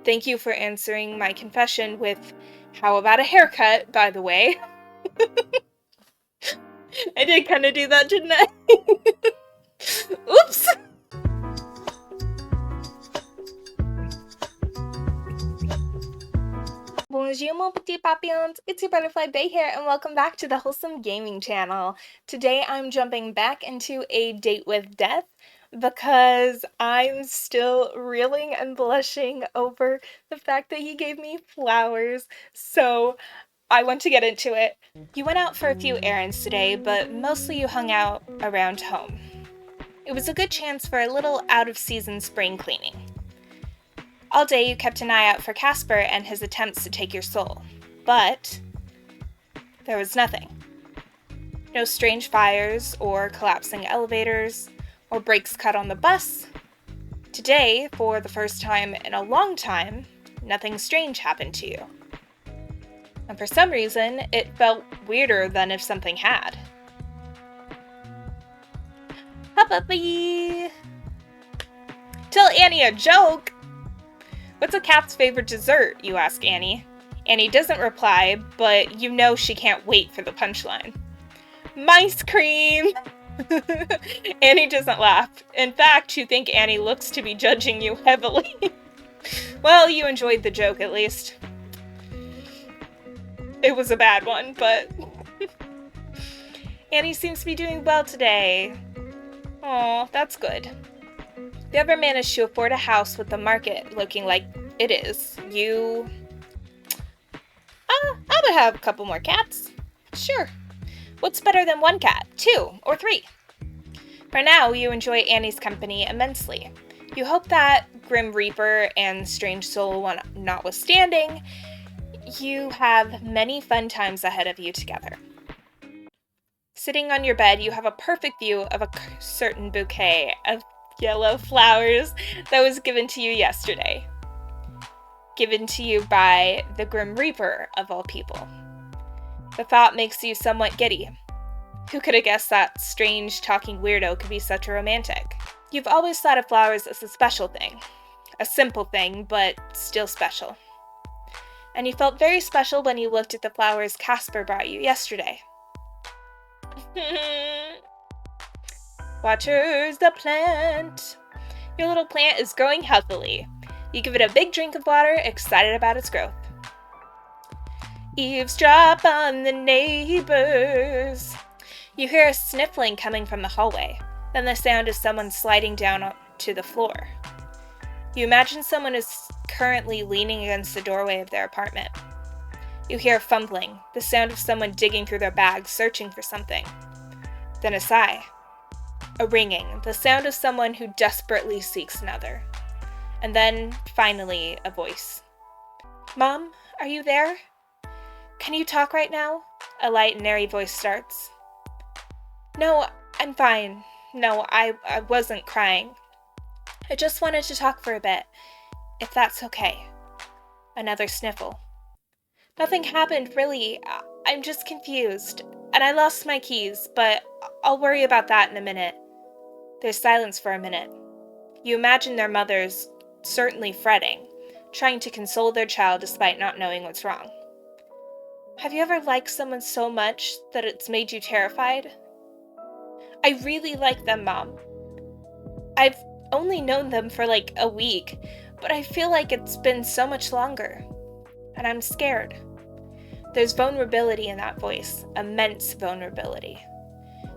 Thank you for answering my confession with, how about a haircut, by the way? I did kind of do that, didn't I? Oops! Bonjour, mon petit papillons! It's your Butterfly Bay here, and welcome back to the Wholesome Gaming channel. Today I'm jumping back into a date with death because I'm still reeling and blushing over the fact that he gave me flowers. So I want to get into it. You went out for a few errands today, but mostly you hung out around home. It was a good chance for a little out-of-season spring cleaning. All day you kept an eye out for Casper and his attempts to take your soul, but there was nothing. No strange fires, or collapsing elevators, or brakes cut on the bus. Today, for the first time in a long time, nothing strange happened to you. And for some reason, it felt weirder than if something had. Hi, puppy! Tell Annie a joke! What's a cat's favorite dessert, you ask Annie. Annie doesn't reply, but you know she can't wait for the punchline. Mice cream! Annie doesn't laugh. In fact, you think Annie looks to be judging you heavily. Well, you enjoyed the joke at least. It was a bad one, but Annie seems to be doing well today. Aw, that's good. If you ever manage to afford a house with the market looking like it is, I would have a couple more cats. Sure. What's better than one cat? 2 or 3? For now, you enjoy Annie's company immensely. You hope that Grim Reaper and Strange Soul notwithstanding, you have many fun times ahead of you together. Sitting on your bed, you have a perfect view of a certain bouquet of yellow flowers that was given to you yesterday. Given to you by the Grim Reaper, of all people. The thought makes you somewhat giddy. Who could have guessed that strange, talking weirdo could be such a romantic? You've always thought of flowers as a special thing. A simple thing, but still special. And you felt very special when you looked at the flowers Casper brought you yesterday. Waters the plant. Your little plant is growing healthily. You give it a big drink of water, excited about its growth. Eavesdrop on the neighbors. You hear a sniffling coming from the hallway, then the sound of someone sliding down to the floor. You imagine someone is currently leaning against the doorway of their apartment. You hear fumbling, the sound of someone digging through their bag, searching for something. Then a sigh. A ringing, the sound of someone who desperately seeks another. And then, finally, a voice. Mom, are you there? Can you talk right now? A light and airy voice starts. No, I'm fine. No, I wasn't crying. I just wanted to talk for a bit, if that's okay. Another sniffle. Nothing happened, really. I'm just confused. And I lost my keys, but I'll worry about that in a minute. There's silence for a minute. You imagine their mothers certainly fretting, trying to console their child despite not knowing what's wrong. Have you ever liked someone so much that it's made you terrified? I really like them, Mom. I've only known them for like a week, but I feel like it's been so much longer. And I'm scared. There's vulnerability in that voice, immense vulnerability.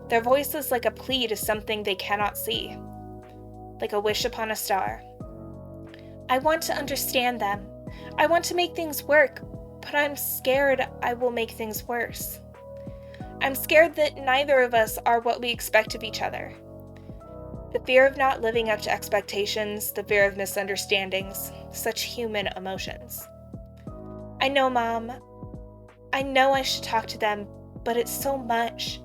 Their voice is like a plea to something they cannot see, like a wish upon a star. I want to understand them. I want to make things work, but I'm scared I will make things worse. I'm scared that neither of us are what we expect of each other. The fear of not living up to expectations, the fear of misunderstandings, such human emotions. I know, Mom. I know I should talk to them, but it's so much.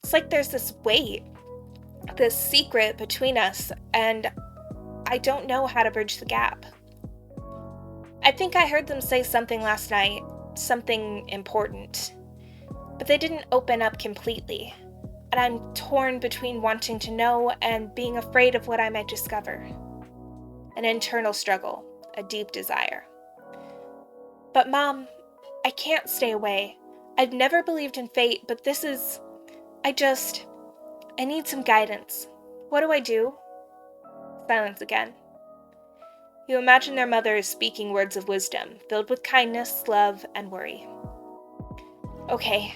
It's like there's this weight, this secret between us, and I don't know how to bridge the gap. I think I heard them say something last night, something important, but they didn't open up completely, and I'm torn between wanting to know and being afraid of what I might discover. An internal struggle, a deep desire. But Mom, I can't stay away. I've never believed in fate, but this is... I need some guidance. What do I do? Silence again. You imagine their mother is speaking words of wisdom, filled with kindness, love, and worry. Okay,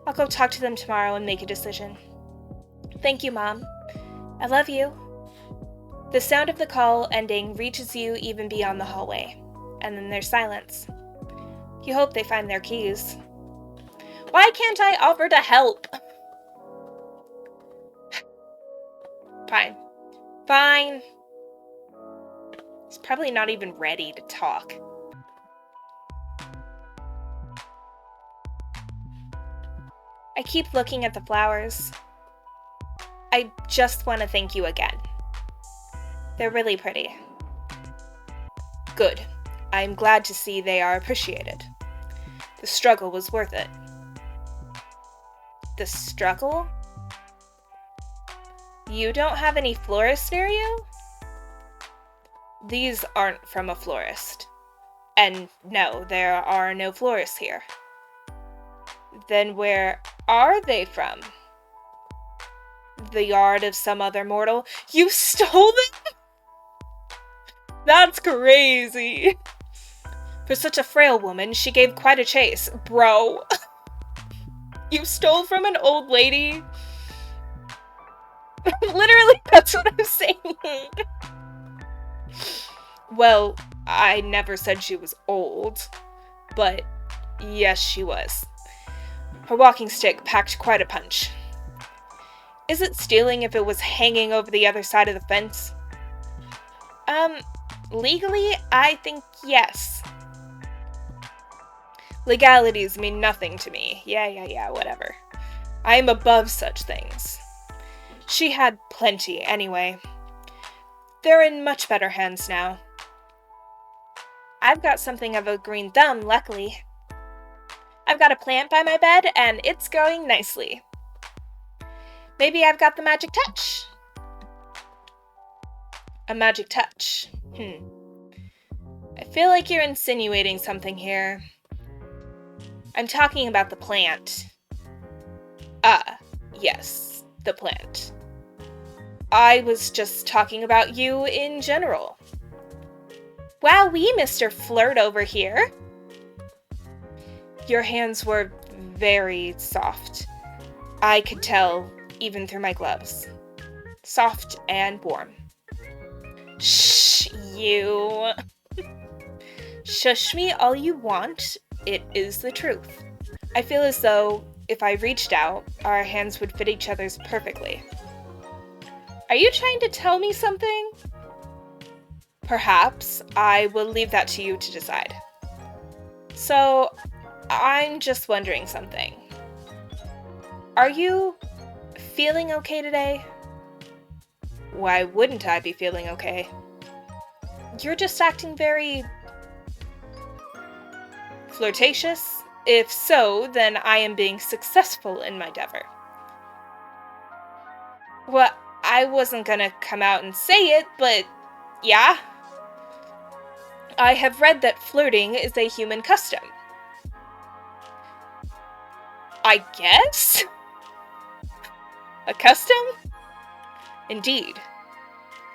I'll go talk to them tomorrow and make a decision. Thank you, Mom. I love you. The sound of the call ending reaches you even beyond the hallway, and then there's silence. You hope they find their keys. Why can't I offer to help? Fine. He's probably not even ready to talk. I keep looking at the flowers. I just want to thank you again. They're really pretty. Good. I'm glad to see they are appreciated. The struggle was worth it. The struggle? You don't have any florists near you? These aren't from a florist. And no, there are no florists here. Then where are they from? The yard of some other mortal. You stole them? That's crazy. For such a frail woman, she gave quite a chase. Bro. You stole from an old lady? Literally, that's what I'm saying. Well, I never said she was old, but yes, she was. Her walking stick packed quite a punch. Is it stealing if it was hanging over the other side of the fence? Legally, I think yes. Legalities mean nothing to me. Yeah, whatever. I am above such things. She had plenty, anyway. They're in much better hands now. I've got something of a green thumb, luckily. I've got a plant by my bed, and it's growing nicely. Maybe I've got the magic touch. A magic touch. I feel like you're insinuating something here. I'm talking about the plant. Ah, yes, the plant. I was just talking about you in general. Wowee, Mr. Flirt over here. Your hands were very soft. I could tell, even through my gloves. Soft and warm. Shh, you. Shush me all you want. It is the truth. I feel as though, if I reached out, our hands would fit each other's perfectly. Are you trying to tell me something? Perhaps. I will leave that to you to decide. So, I'm just wondering something. Are you feeling okay today? Why wouldn't I be feeling okay? You're just acting very... flirtatious? If so, then I am being successful in my endeavor. Well, I wasn't gonna come out and say it, but yeah. I have read that flirting is a human custom. I guess? A custom? Indeed.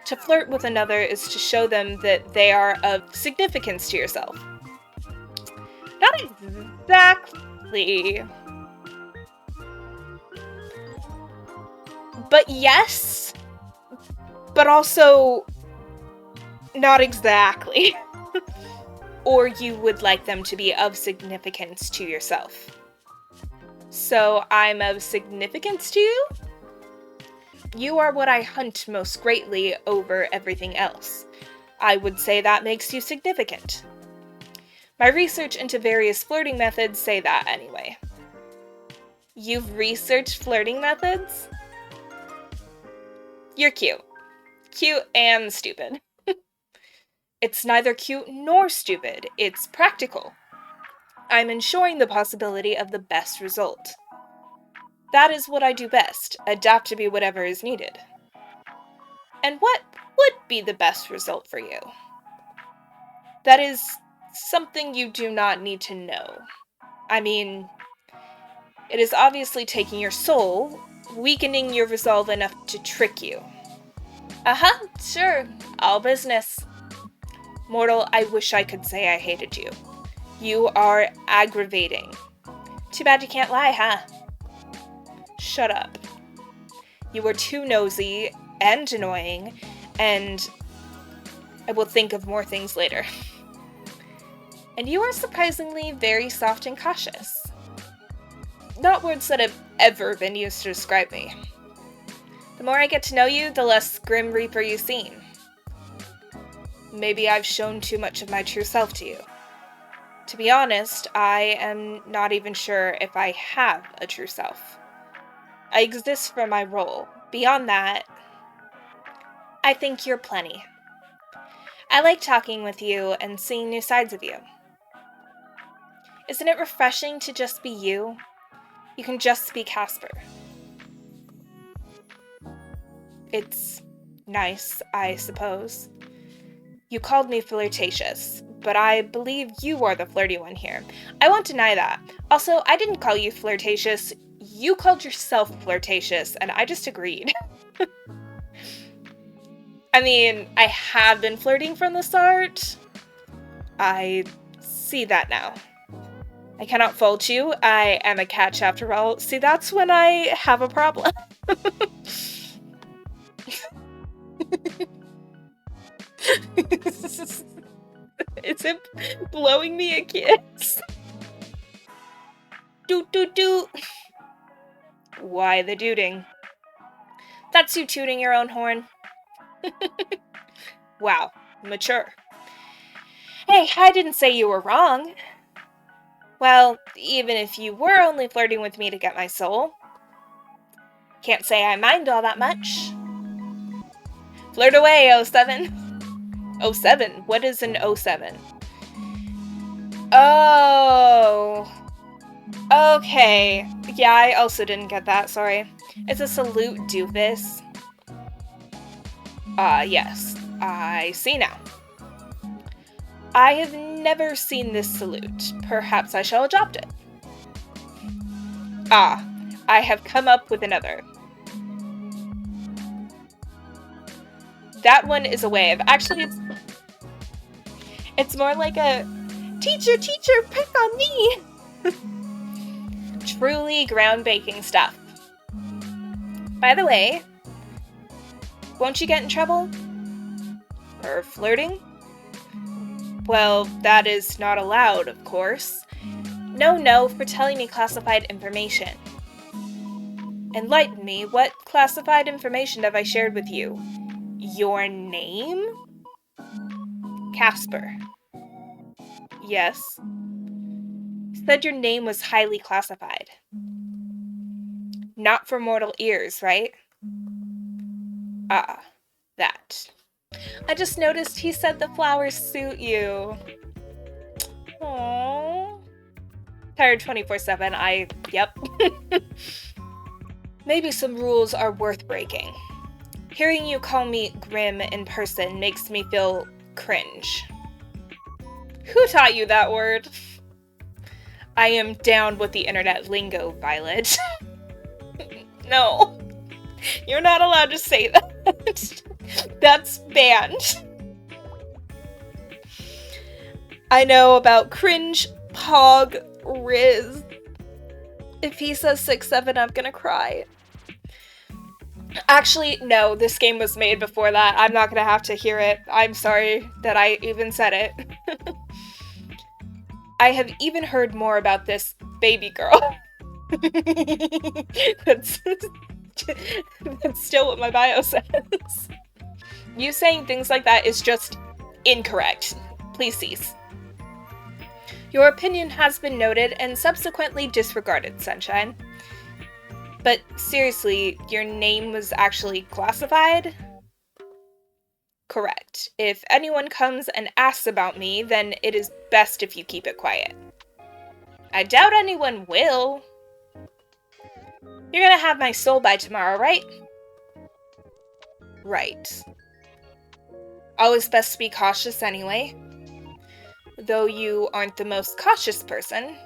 To flirt with another is to show them that they are of significance to yourself. Not exactly. But yes, but also not exactly. Or you would like them to be of significance to yourself. So I'm of significance to you? You are what I hunt most greatly over everything else. I would say that makes you significant. My research into various flirting methods say that anyway. You've researched flirting methods? You're cute. Cute and stupid. It's neither cute nor stupid, it's practical. I'm ensuring the possibility of the best result. That is what I do best, adapt to be whatever is needed. And what would be the best result for you? That is something you do not need to know. I mean, it is obviously taking your soul, weakening your resolve enough to trick you. Uh-huh, sure, all business. Mortal, I wish I could say I hated you. You are aggravating. Too bad you can't lie, huh? Shut up. You are too nosy and annoying, and I will think of more things later. And you are surprisingly very soft and cautious. Not words that have ever been used to describe me. The more I get to know you, the less Grim Reaper you seem. Maybe I've shown too much of my true self to you. To be honest, I am not even sure if I have a true self. I exist for my role. Beyond that, I think you're plenty. I like talking with you and seeing new sides of you. Isn't it refreshing to just be you? You can just be Casper. It's nice, I suppose. You called me flirtatious, but I believe you are the flirty one here. I won't deny that. Also, I didn't call you flirtatious. You called yourself flirtatious, and I just agreed. I mean, I have been flirting from the start. I see that now. I cannot fault you. I am a catch after all. See, that's when I have a problem. Is it blowing me a kiss? Doot doot doot. Why the dooting? That's you tooting your own horn. Wow, mature. Hey, I didn't say you were wrong. Well, even if you were only flirting with me to get my soul, can't say I mind all that much. Flirt away, 07. 07? What is an 07? Oh. Okay. Yeah, I also didn't get that, sorry. It's a salute, doofus. Yes. I see now. I have never seen this salute. Perhaps I shall adopt it. Ah, I have come up with another. That one is a wave. Actually, it's more like a teacher, pick on me. Truly groundbreaking stuff. By the way, won't you get in trouble? For flirting? Well, that is not allowed, of course. No, for telling me classified information. Enlighten me, what classified information have I shared with you? Your name? Casper. Yes. You said your name was highly classified. Not for mortal ears, right? Ah, that. I just noticed he said the flowers suit you. Aww. Tired 24/7, yep. Maybe some rules are worth breaking. Hearing you call me Grim in person makes me feel cringe. Who taught you that word? I am down with the internet lingo, Violet. No. You're not allowed to say that. That's banned. I know about cringe, pog, riz. If he says 6-7, I'm gonna cry. Actually, no, this game was made before that. I'm not gonna have to hear it. I'm sorry that I even said it. I have even heard more about this baby girl. That's still what my bio says. You saying things like that is just incorrect. Please cease. Your opinion has been noted and subsequently disregarded, Sunshine. But seriously, your name was actually classified? Correct. If anyone comes and asks about me, then it is best if you keep it quiet. I doubt anyone will. You're gonna have my soul by tomorrow, right? Right. Always best to be cautious anyway. though you aren't the most cautious person,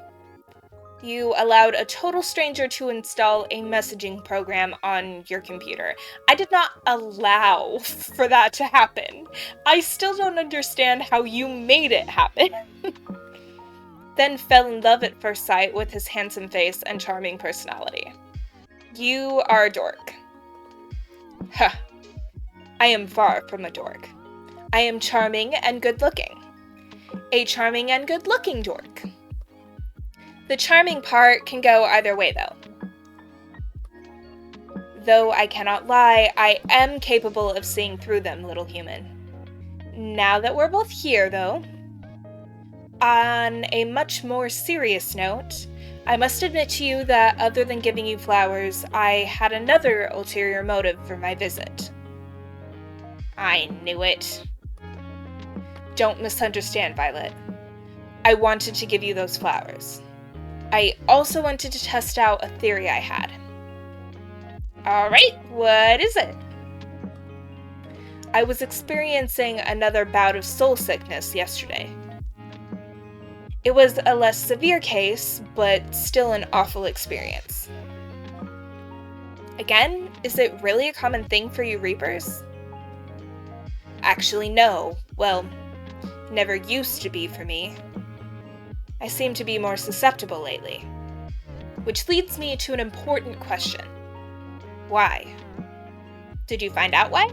you allowed a total stranger to install a messaging program on your computer. I did not allow for that to happen. I still don't understand how you made it happen. Then fell in love at first sight with his handsome face and charming personality. You are a dork. Huh. I am far from a dork. I am charming and good-looking. A charming and good-looking dork. The charming part can go either way, though. Though I cannot lie, I am capable of seeing through them, little human. Now that we're both here, though, on a much more serious note, I must admit to you that other than giving you flowers, I had another ulterior motive for my visit. I knew it. Don't misunderstand, Violet. I wanted to give you those flowers. I also wanted to test out a theory I had. Alright, what is it? I was experiencing another bout of soul sickness yesterday. It was a less severe case, but still an awful experience. Again, is it really a common thing for you Reapers? Actually, no. Well, never used to be for me. I seem to be more susceptible lately. Which leads me to an important question. Why? Did you find out why?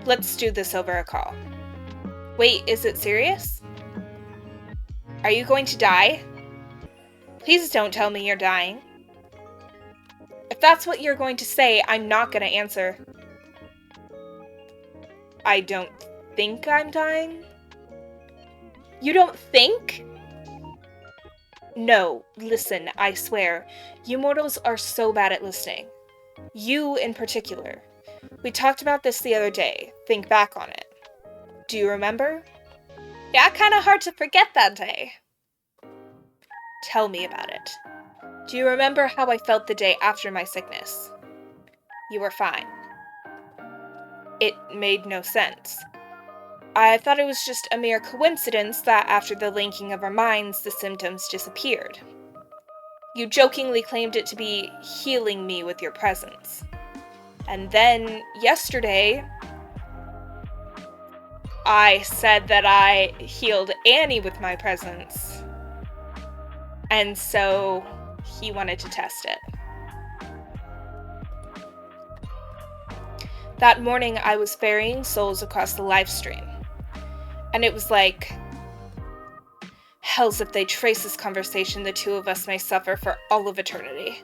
Let's do this over a call. Wait, is it serious? Are you going to die? Please don't tell me you're dying. If that's what you're going to say, I'm not going to answer. I don't think I'm dying. You don't think? No, listen, I swear. You mortals are so bad at listening. You in particular. We talked about this the other day. Think back on it. Do you remember? Yeah, kinda hard to forget that day. Tell me about it. Do you remember how I felt the day after my sickness? You were fine. It made no sense. I thought it was just a mere coincidence that after the linking of our minds, the symptoms disappeared. You jokingly claimed it to be healing me with your presence. And then, yesterday, I said that I healed Annie with my presence. And so, he wanted to test it. That morning, I was ferrying souls across the live stream. And it was like, hells if they trace this conversation, the two of us may suffer for all of eternity.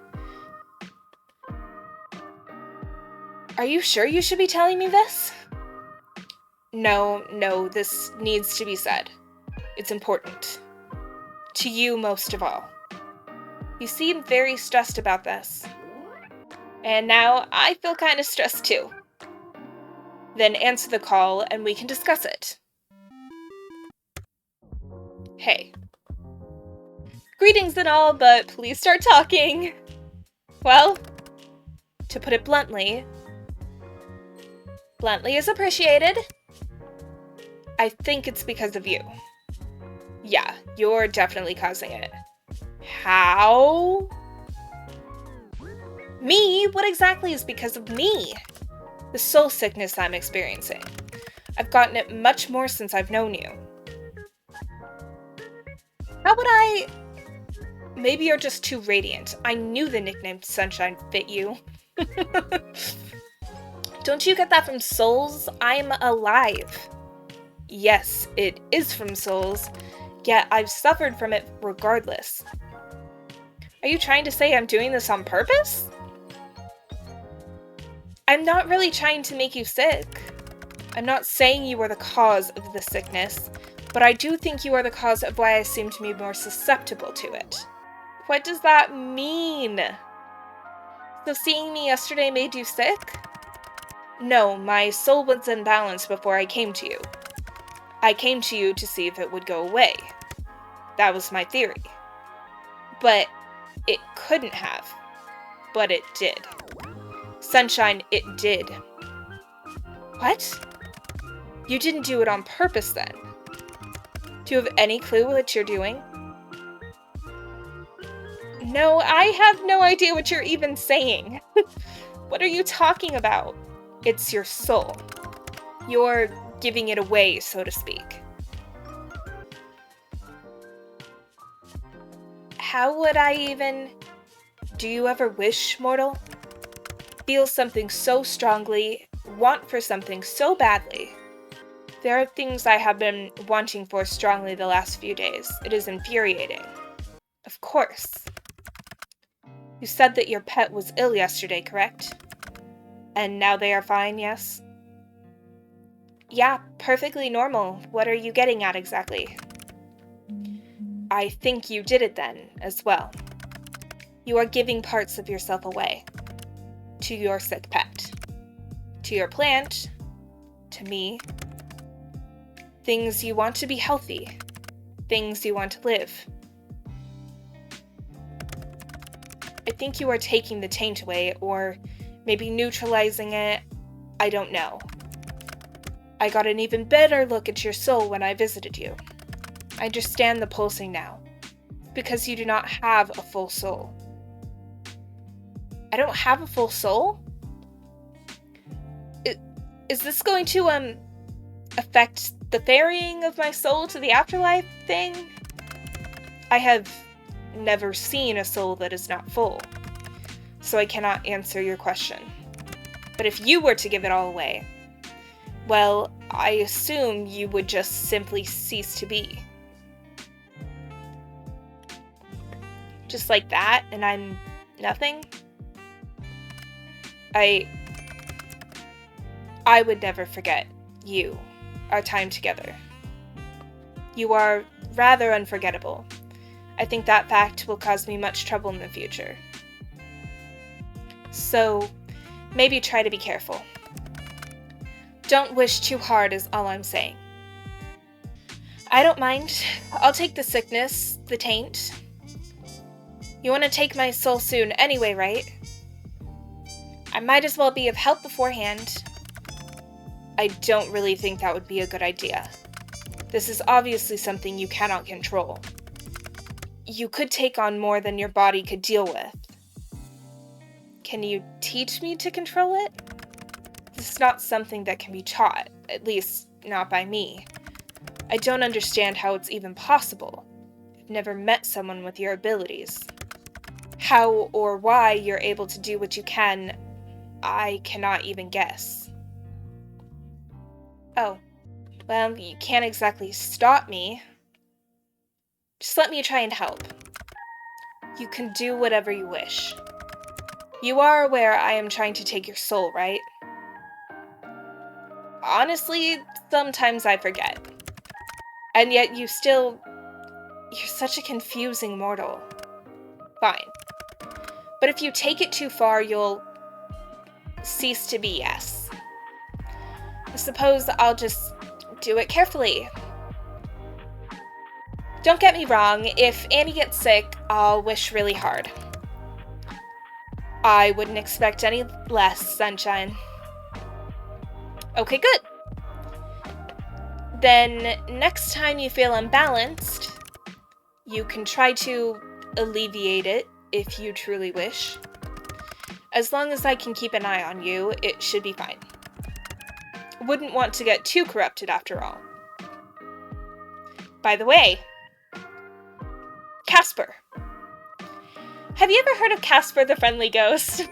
Are you sure you should be telling me this? No, this needs to be said. It's important. To you most of all. You seem very stressed about this. And now I feel kind of stressed too. Then answer the call and we can discuss it. Hey. Greetings and all, but please start talking. Well, to put it bluntly is appreciated. I think it's because of you. Yeah, you're definitely causing it. How? Me? What exactly is because of me? The soul sickness I'm experiencing. I've gotten it much more since I've known you. How would I... Maybe you're just too radiant. I knew the nickname Sunshine fit you. Don't you get that from souls? I'm alive. Yes, it is from souls, yet I've suffered from it regardless. Are you trying to say I'm doing this on purpose? I'm not really trying to make you sick. I'm not saying you are the cause of the sickness, but I do think you are the cause of why I seem to be more susceptible to it. What does that mean? So seeing me yesterday made you sick? No, my soul was in balance before I came to you. I came to you to see if it would go away. That was my theory. But it couldn't have. But it did. Sunshine, it did. What? You didn't do it on purpose then? Do you have any clue what you're doing? No, I have no idea what you're even saying. What are you talking about? It's your soul. You're giving it away, so to speak. How would I even... Do you ever wish, mortal? Feel something so strongly, want for something so badly. There are things I have been wanting for strongly the last few days. It is infuriating. Of course. You said that your pet was ill yesterday, correct? And now they are fine, yes? Yeah, perfectly normal. What are you getting at exactly? I think you did it then, as well. You are giving parts of yourself away. To your sick pet. To your plant. To me. Things you want to be healthy. Things you want to live. I think you are taking the taint away, or maybe neutralizing it. I don't know. I got an even better look at your soul when I visited you. I understand the pulsing now. Because you do not have a full soul. I don't have a full soul? Is this going to, affect the ferrying of my soul to the afterlife thing? I have never seen a soul that is not full, so I cannot answer your question. But if you were to give it all away, well, I assume you would just simply cease to be. Just like that, and I'm nothing? I would never forget you, our time together. You are rather unforgettable. I think that fact will cause me much trouble in the future. So, maybe try to be careful. Don't wish too hard is all I'm saying. I don't mind. I'll take the sickness, the taint. You want to take my soul soon anyway, right? I might as well be of help beforehand. I don't really think that would be a good idea. This is obviously something you cannot control. You could take on more than your body could deal with. Can you teach me to control it? This is not something that can be taught, at least not by me. I don't understand how it's even possible. I've never met someone with your abilities. How or why you're able to do what you can, I cannot even guess. Oh, well, you can't exactly stop me. Just let me try and help. You can do whatever you wish. You are aware I am trying to take your soul, right? Honestly, sometimes I forget. And yet you're such a confusing mortal. Fine. But if you take it too far, you'll cease to be yes. I suppose I'll just do it carefully. Don't get me wrong, if Annie gets sick, I'll wish really hard. I wouldn't expect any less, sunshine. Okay, good. Then, next time you feel unbalanced, you can try to alleviate it if you truly wish. As long as I can keep an eye on you, it should be fine. Wouldn't want to get too corrupted after all. By the way, Casper. Have you ever heard of Casper the Friendly Ghost?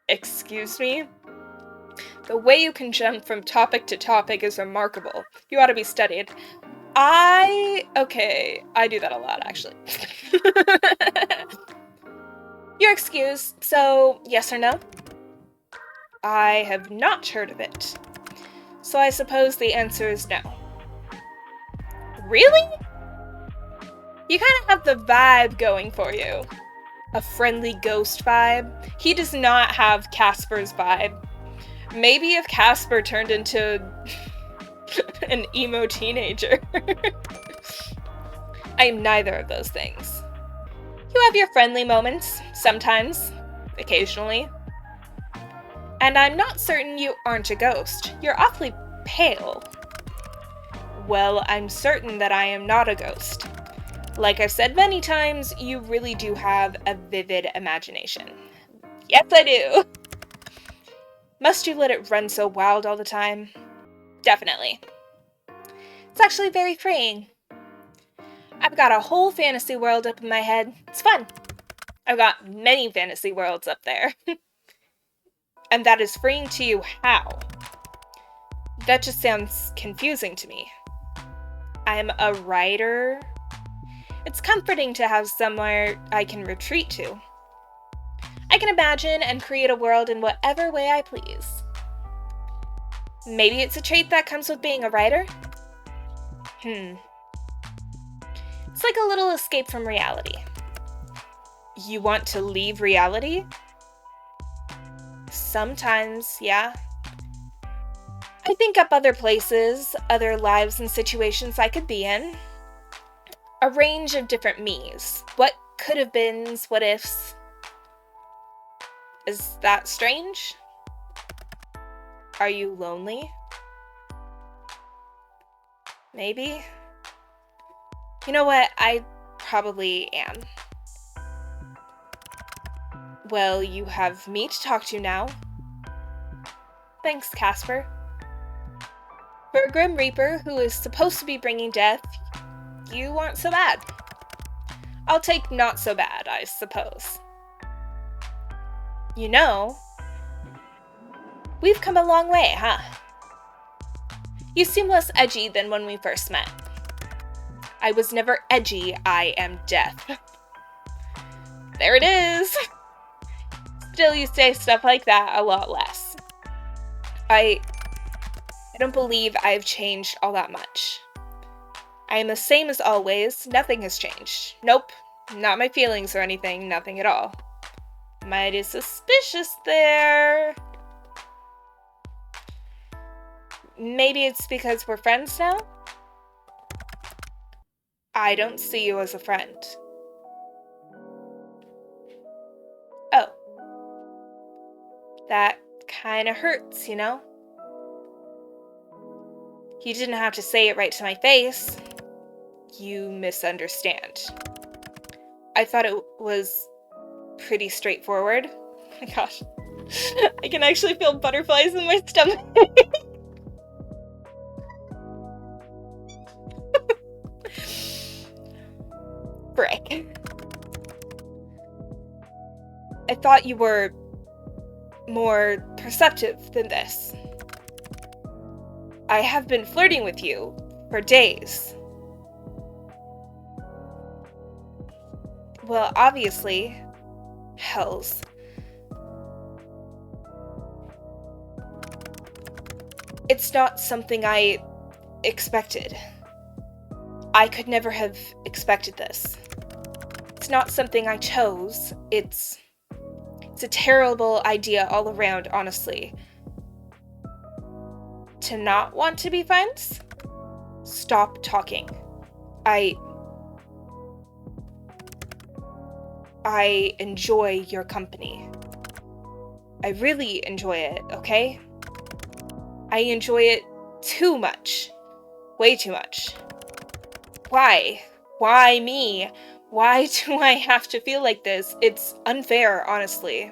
Excuse me? The way you can jump from topic to topic is remarkable. You ought to be studied. Okay, I do that a lot, actually. You're excused, so yes or no? I have not heard of it. So I suppose the answer is no. Really? You kind of have the vibe going for you. A friendly ghost vibe. He does not have Casper's vibe. Maybe if Casper turned into an emo teenager. I am neither of those things. You have your friendly moments, sometimes, occasionally. And I'm not certain you aren't a ghost. You're awfully pale. Well, I'm certain that I am not a ghost. Like I've said many times, you really do have a vivid imagination. Yes, I do! Must you let it run so wild all the time? Definitely. It's actually very freeing. I've got a whole fantasy world up in my head. It's fun. I've got many fantasy worlds up there. And that is freeing to you how? That just sounds confusing to me. I'm a writer. It's comforting to have somewhere I can retreat to. I can imagine and create a world in whatever way I please. Maybe it's a trait that comes with being a writer? It's like a little escape from reality. You want to leave reality? Sometimes, yeah. I think up other places, other lives and situations I could be in. A range of different me's. What could have beens, what ifs. Is that strange? Are you lonely? Maybe? You know what? I probably am. Well, you have me to talk to now. Thanks, Casper. For a Grim Reaper who is supposed to be bringing death, you aren't so bad. I'll take not so bad, I suppose. You know, we've come a long way, huh? You seem less edgy than when we first met. I was never edgy, I am death. There it is! Still, you say stuff like that a lot less. I don't believe I've changed all that much. I am the same as always, nothing has changed. Nope, not my feelings or anything, nothing at all. Mighty suspicious there. Maybe it's because we're friends now? I don't see you as a friend. Oh. That kinda hurts, you know? You didn't have to say it right to my face. You misunderstand. I thought it was pretty straightforward. Oh my gosh. I can actually feel butterflies in my stomach. Frick. I thought you were more perceptive than this. I have been flirting with you for days. Well, obviously, hells. It's not something I expected. I could never have expected this. It's not something I chose. It's a terrible idea all around, honestly. To not want to be friends? Stop talking. I enjoy your company. I really enjoy it, okay? I enjoy it too much. Way too much. Why? Why me? Why do I have to feel like this? It's unfair, honestly.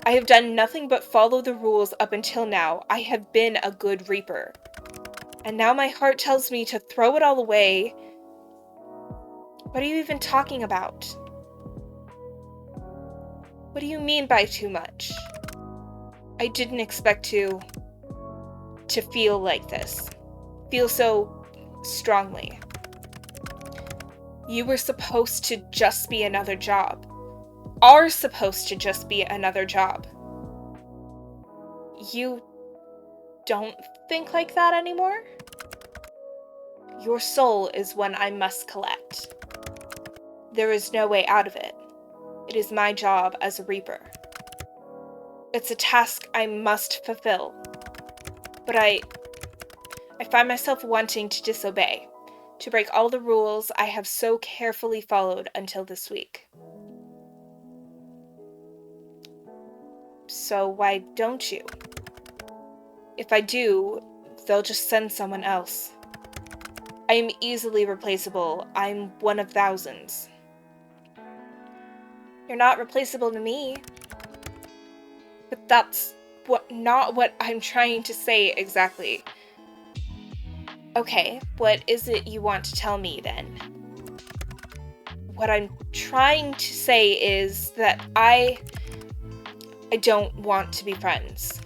I have done nothing but follow the rules up until now. I have been a good Reaper. And now my heart tells me to throw it all away. What are you even talking about? What do you mean by too much? I didn't expect to feel like this. Feel so strongly. You were supposed to just be another job. Are supposed to just be another job. You don't think like that anymore? Your soul is one I must collect. There is no way out of it. It is my job as a Reaper. It's a task I must fulfill. But I find myself wanting to disobey, to break all the rules I have so carefully followed until this week. So why don't you? If I do, they'll just send someone else. I'm easily replaceable. I'm one of thousands. You're not replaceable to me. But that's not what I'm trying to say exactly. Okay, what is it you want to tell me then? What I'm trying to say is that I don't want to be friends.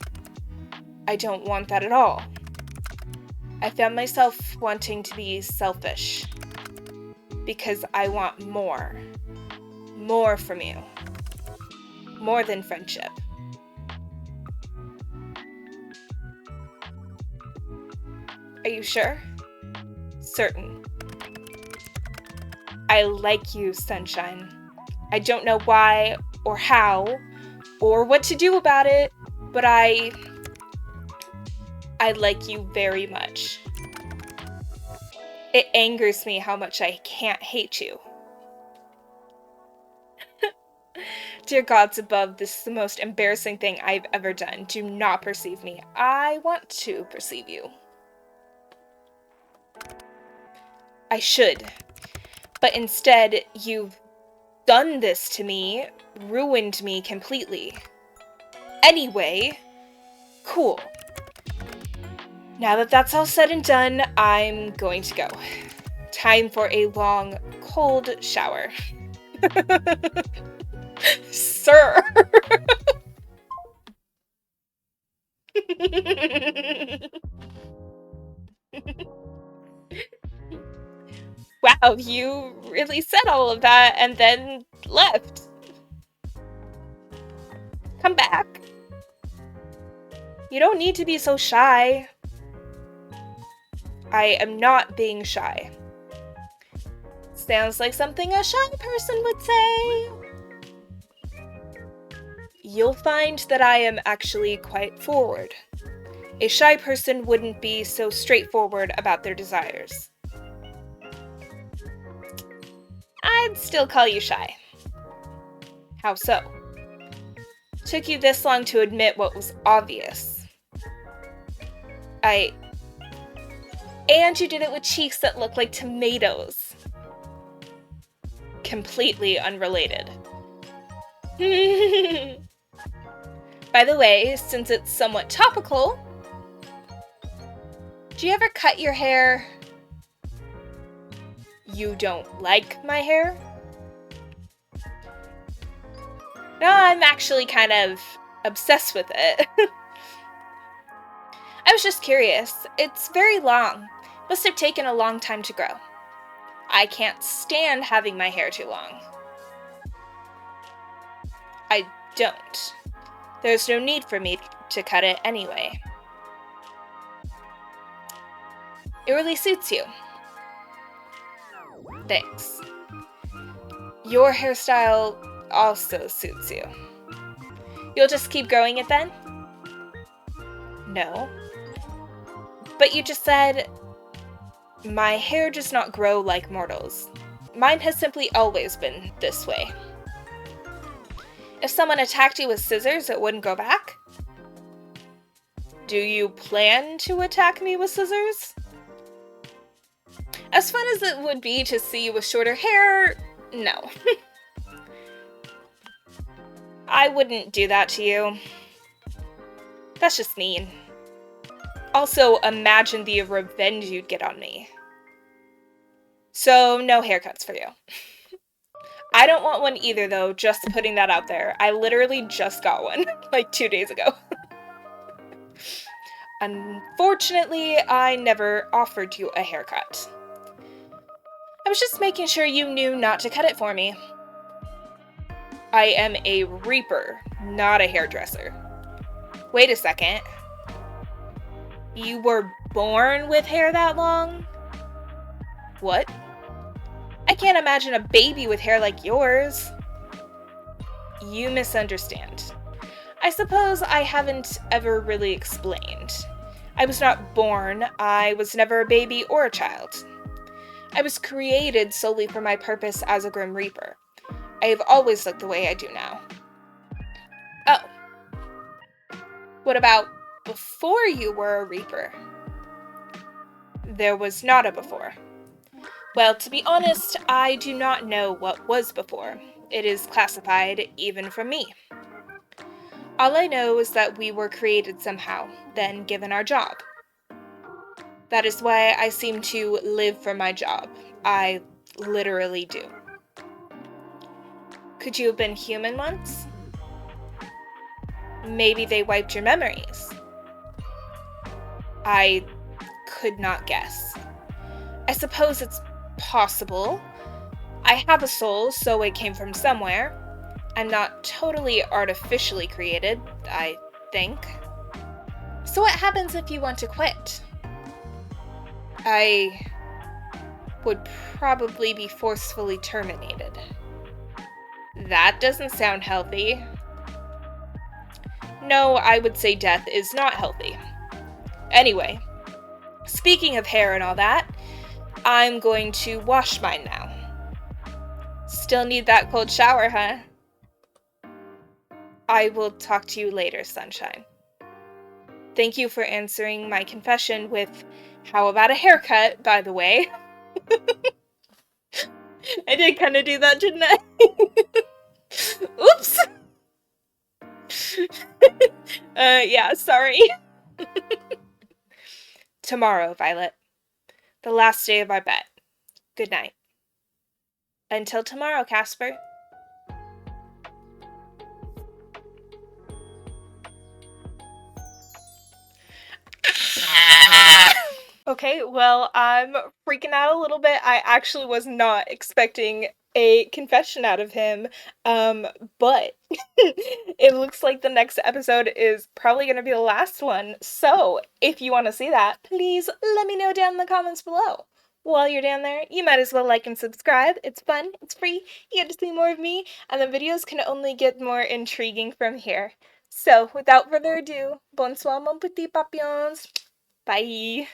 I don't want that at all. I found myself wanting to be selfish because I want more. More from you. More than friendship. Are you sure? Certain. I like you, Sunshine. I don't know why or how or what to do about it, but I like you very much. It angers me how much I can't hate you. Dear gods above, this is the most embarrassing thing I've ever done. Do not perceive me. I want to perceive you. I should. But instead, you've done this to me, ruined me completely. Anyway, cool. Now that that's all said and done, I'm going to go. Time for a long, cold shower. Sir! Wow, you really said all of that and then left. Come back. You don't need to be so shy. I am not being shy. Sounds like something a shy person would say. You'll find that I am actually quite forward. A shy person wouldn't be so straightforward about their desires. I'd still call you shy. How so? Took you this long to admit what was obvious. And you did it with cheeks that look like tomatoes. Completely unrelated. By the way, since it's somewhat topical, do you ever cut your hair? You don't like my hair? No, I'm actually kind of obsessed with it. I was just curious. It's very long. Must have taken a long time to grow. I can't stand having my hair too long. I don't. There's no need for me to cut it anyway. It really suits you. Thanks. Your hairstyle also suits you. You'll just keep growing it then? No. But you just said, my hair does not grow like mortals. Mine has simply always been this way. If someone attacked you with scissors, it wouldn't grow back? Do you plan to attack me with scissors? As fun as it would be to see you with shorter hair, no. I wouldn't do that to you. That's just mean. Also, imagine the revenge you'd get on me. So, no haircuts for you. I don't want one either, though, just putting that out there. I literally just got one, like 2 days ago. Unfortunately, I never offered you a haircut. I was just making sure you knew not to cut it for me. I am a reaper, not a hairdresser. Wait a second. You were born with hair that long? What? I can't imagine a baby with hair like yours. You misunderstand. I suppose I haven't ever really explained. I was not born. I was never a baby or a child. I was created solely for my purpose as a Grim Reaper. I have always looked the way I do now. Oh. What about before you were a Reaper? There was not a before. Well, to be honest, I do not know what was before. It is classified even from me. All I know is that we were created somehow, then given our job. That is why I seem to live for my job. I literally do. Could you have been human once? Maybe they wiped your memories. I could not guess. I suppose it's possible. I have a soul, so it came from somewhere. I'm not totally artificially created, I think. So what happens if you want to quit? I would probably be forcefully terminated. That doesn't sound healthy. No, I would say death is not healthy. Anyway, speaking of hair and all that, I'm going to wash mine now. Still need that cold shower, huh? I will talk to you later, sunshine. Thank you for answering my confession with, how about a haircut, by the way? I did kind of do that, didn't I? Oops! Yeah, sorry. Tomorrow, Violet. The last day of our bet. Good night. Until tomorrow, Casper. Okay, well, I'm freaking out a little bit. I actually was not expecting a confession out of him, but it looks like the next episode is probably going to be the last one. So, if you want to see that, please let me know down in the comments below. While you're down there, you might as well like and subscribe. It's fun, it's free, you get to see more of me, and the videos can only get more intriguing from here. So, without further ado, bonsoir mon petit papillons. Bye!